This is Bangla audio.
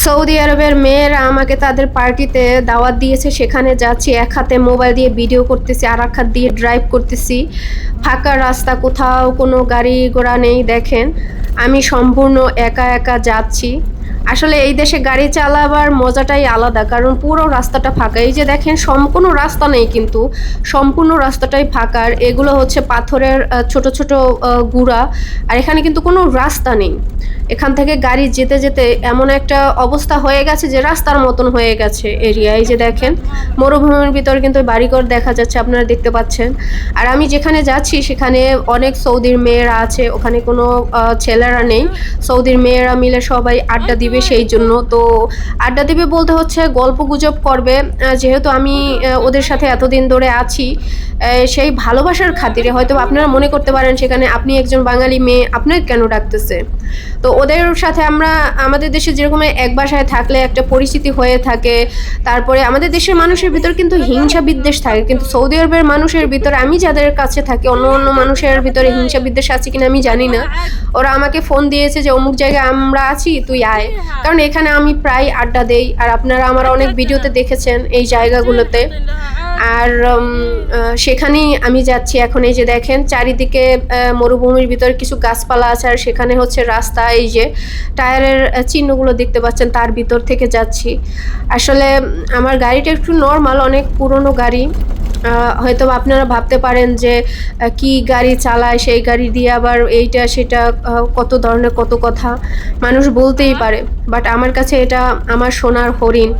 সৌদি আরবের মেয়েরা আমাকে তাদের পার্টিতে দাওয়াত দিয়েছে, সেখানে যাচ্ছি। এক হাতে মোবাইল দিয়ে ভিডিও করতেছি, আর এক হাত দিয়ে ড্রাইভ করতেছি। ফাঁকা রাস্তা, কোথাও কোনো গাড়ি ঘোড়া নেই। দেখেন, আমি সম্পূর্ণ একা একা যাচ্ছি। আসলে এই দেশে গাড়ি চালাবার মজাটাই আলাদা, কারণ পুরো রাস্তাটা ফাঁকা। এই যে দেখেন, কোনো রাস্তা নেই, কিন্তু সম্পূর্ণ রাস্তাটাই ফাঁকা। আর এগুলো হচ্ছে পাথরের ছোট ছোট গুড়া। আর এখানে কিন্তু কোনো রাস্তা নেই। এখান থেকে গাড়ি যেতে যেতে এমন একটা অবস্থা হয়ে গেছে যে রাস্তার মতন হয়ে গেছে এরিয়া। এই যে দেখেন, মরুভূমির ভিতর কিন্তু বাড়িঘর দেখা যাচ্ছে, আপনারা দেখতে পাচ্ছেন। আর আমি যেখানে যাচ্ছি সেখানে অনেক সৌদির মেয়েরা আছে, ওখানে কোনো ছেলেরা নেই। সৌদির মেয়েরা মিলে সবাই আড্ডা দিবে, সেই জন্য তো আড্ডা দিবে বলতে হচ্ছে গল্প গুজব করবে। যেহেতু আমি ওদের সাথে এতদিন ধরে আছি, সেই ভালোবাসার খাতিরে হয়তো আপনারা মনে করতে পারেন সেখানে আপনি একজন বাঙালি মেয়ে, আপনাকে কেন ডাকতেছে। তো ওদের সাথে আমরা, আমাদের দেশে যেরকম এক বাসায় থাকলে একটা পরিচিতি হয়ে থাকে, তারপরে আমাদের দেশের মানুষের ভিতর কিন্তু হিংসা বিদ্বেষ থাকে, কিন্তু সৌদি আরবের মানুষের ভিতরে, আমি যাদের কাছে থাকি, অন্য অন্য মানুষের ভিতরে হিংসা বিদ্বেষ আছে কিনা আমি জানি না। ওরা আমাকে ফোন দিয়েছে যে অমুক জায়গায় আমরা আছি, তুই আয়। কারণ এখানে আমি প্রায় আড্ডা দেই, আর আপনারা আমার অনেক ভিডিওতে দেখেছেন এই জায়গাগুলোতে। আর সেখানেই আমি যাচ্ছি এখন। এই যে দেখেন, চারিদিকে মরুভূমির ভিতরে কিছু গাছপালা আছে, আর সেখানে হচ্ছে রাস্তা। এই যে টায়ারের চিহ্নগুলো দেখতে পাচ্ছেন, তার ভিতর থেকে যাচ্ছি। আসলে আমার গাড়িটা একটু নর্মাল, অনেক পুরনো গাড়ি। হয়তো আপনারা ভাবতে পারেন যে কি গাড়ি চালায়, সেই গাড়ি দিয়ে আবার এইটা সেটা কত ধরনের কত কথা মানুষ বলতেই পারে। বাট আমার কাছে এটা আমার সোনার হরিণ।